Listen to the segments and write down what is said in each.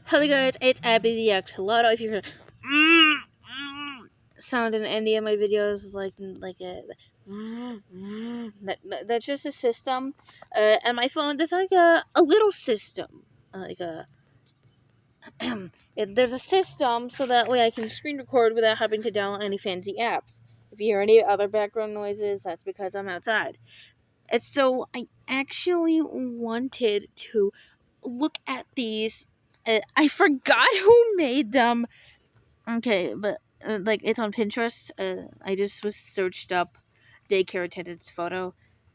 Hello guys, it's Abby the Axolotl. If you hear sound in any of my videos, that's just a system. And my phone, there's like a little system, there's a system so that way I can screen record without having to download any fancy apps. If you hear any other background noises, that's because I'm outside. And so I actually wanted to look at these. I forgot who made them. Okay, but it's on Pinterest. I just was searched up daycare attendant's photo,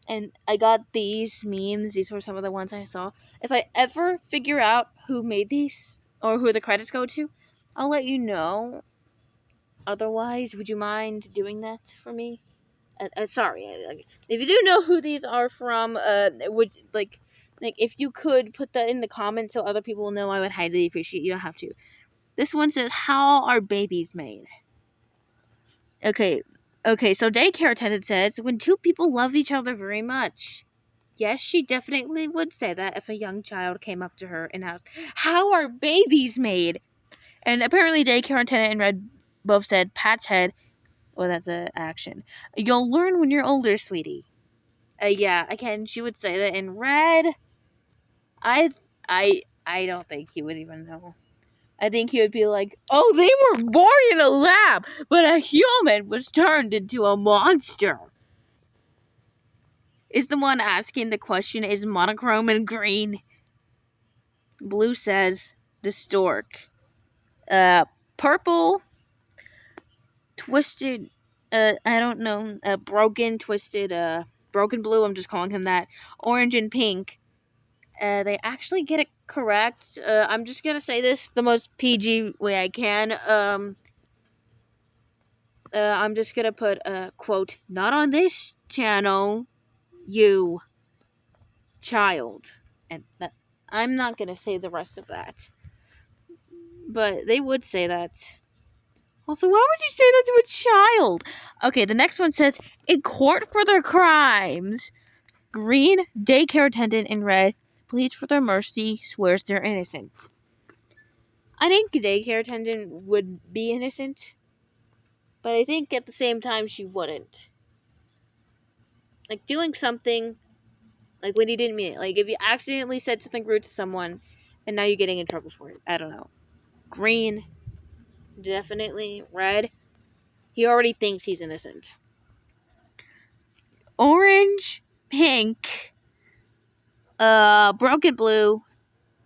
and I got these memes. These were some of the ones I saw. If I ever figure out who made these or who the credits go to, I'll let you know. Otherwise, would you mind doing that for me? Sorry, if you do know who these are from, would if you could put that in the comments so other people will know, I would highly appreciate. You don't have to. This one says, "How are babies made?" Okay, so daycare attendant says, "When two people love each other very much." Yes, she definitely would say that if a young child came up to her and asked, "How are babies made?" And apparently, daycare attendant and Red both said, "Pat's head." Well, that's an action. "You'll learn when you're older, sweetie." Yeah, again, she would say that in Red. I don't think he would even know. I think he would be like, "Oh, they were born in a lab, but a human was turned into a monster." Is the one asking the question is monochrome and green? Blue says the stork. Purple, twisted, I don't know, broken, twisted, broken blue, I'm just calling him that. Orange and pink. They actually get it correct. I'm just gonna say this the most PG way I can. I'm just gonna put quote, "Not on this channel, you child," and that I'm not gonna say the rest of that. But they would say that. Also, why would you say that to a child? Okay, the next one says, "In court for their crimes." Green, daycare attendant in red, pleads for their mercy, swears they're innocent. I think a daycare attendant would be innocent, but I think at the same time she wouldn't. Like, doing something, like, when you didn't mean it. Like, if you accidentally said something rude to someone, and now you're getting in trouble for it. I don't know. Green, definitely. Red, he already thinks he's innocent. Orange, pink, broken blue,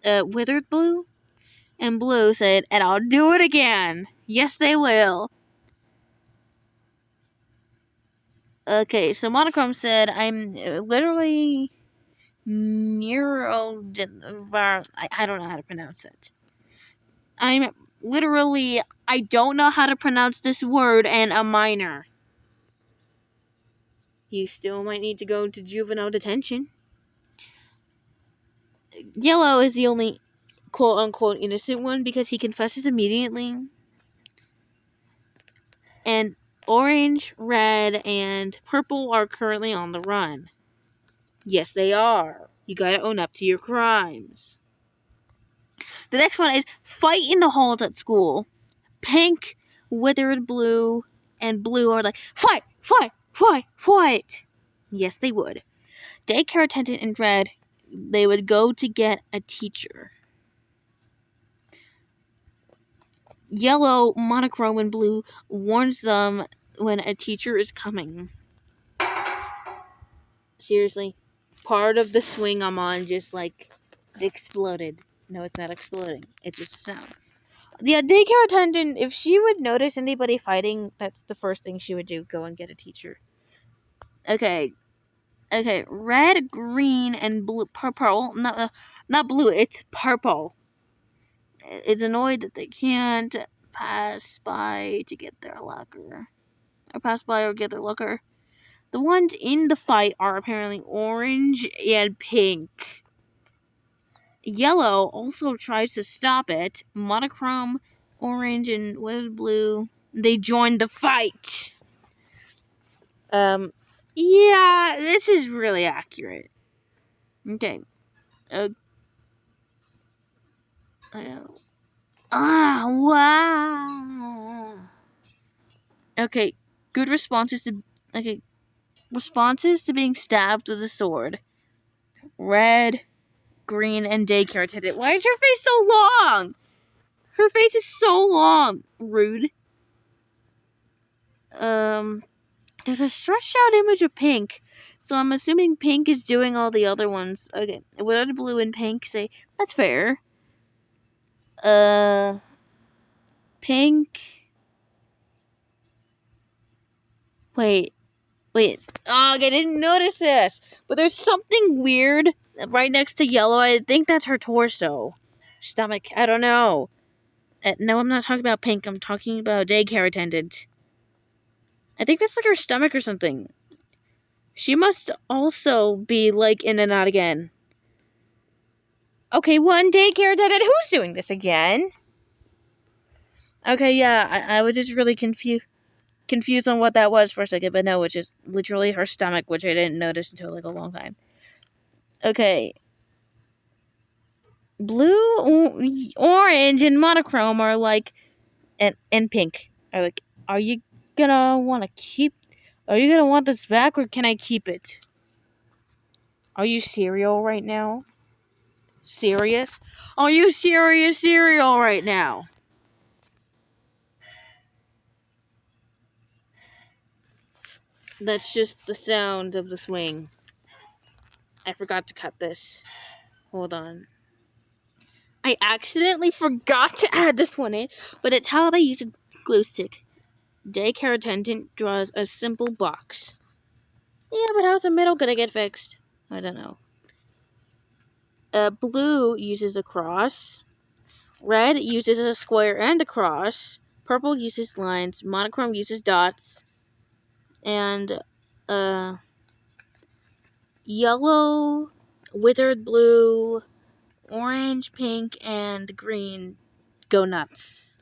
withered blue, and blue said, "And I'll do it again." Yes, they will. Okay, so monochrome said, "I'm literally neuro. I don't know how to pronounce it. I'm literally, I don't know how to pronounce this word, and a minor. You still might need to go to juvenile detention." Yellow is the only quote unquote innocent one because he confesses immediately. And orange, red, and purple are currently on the run. Yes, they are. You gotta own up to your crimes. The next one is fight in the halls at school. Pink, withered blue, and blue are like, "Fight, fight, fight, fight." Yes, they would. Daycare attendant in red, they would go to get a teacher. Yellow, monochrome, and blue warns them when a teacher is coming. Seriously, part of the swing I'm on just exploded. No, it's not exploding. It's just a sound. The daycare attendant, if she would notice anybody fighting, that's the first thing she would do. Go and get a teacher. Okay. Red, green, and blue, purple. Not blue. It's purple. Is annoyed that they can't pass by to get their locker, or pass by or get their locker. The ones in the fight are apparently orange and pink. Yellow also tries to stop it. Monochrome, orange, and withered blue, they join the fight. Yeah, this is really accurate. Okay. Wow. Okay, good responses to being stabbed with a sword. Red, green, and daycare attendant. Why is her face so long? Her face is so long. Rude. There's a stretched out image of Pink, so I'm assuming Pink is doing all the other ones. Okay, red, blue, and Pink say that's fair. Pink. Wait. Oh, I didn't notice this. But there's something weird right next to yellow. I think that's her torso. Stomach. I don't know. No, I'm not talking about Pink. I'm talking about daycare attendant. I think that's like her stomach or something. She must also be like in and out again. Okay, one daycare attendant. Who's doing this again? Okay, yeah, I was just really confused on what that was for a second, but no, which is literally her stomach, which I didn't notice until like a long time. Okay. Blue, orange, and monochrome are like, and pink are like, are you gonna want this back, or can I keep it? Are you cereal right now? Serious? Are you serious cereal right now? That's just the sound of the swing. I forgot to cut this. Hold on. I accidentally forgot to add this one in, but it's how they use a glue stick. Daycare attendant draws a simple box. Yeah, but how's the middle gonna get fixed? I don't know. Blue uses a cross. Red uses a square and a cross. Purple uses lines. Monochrome uses dots. And, yellow, withered blue, orange, pink, and green go nuts.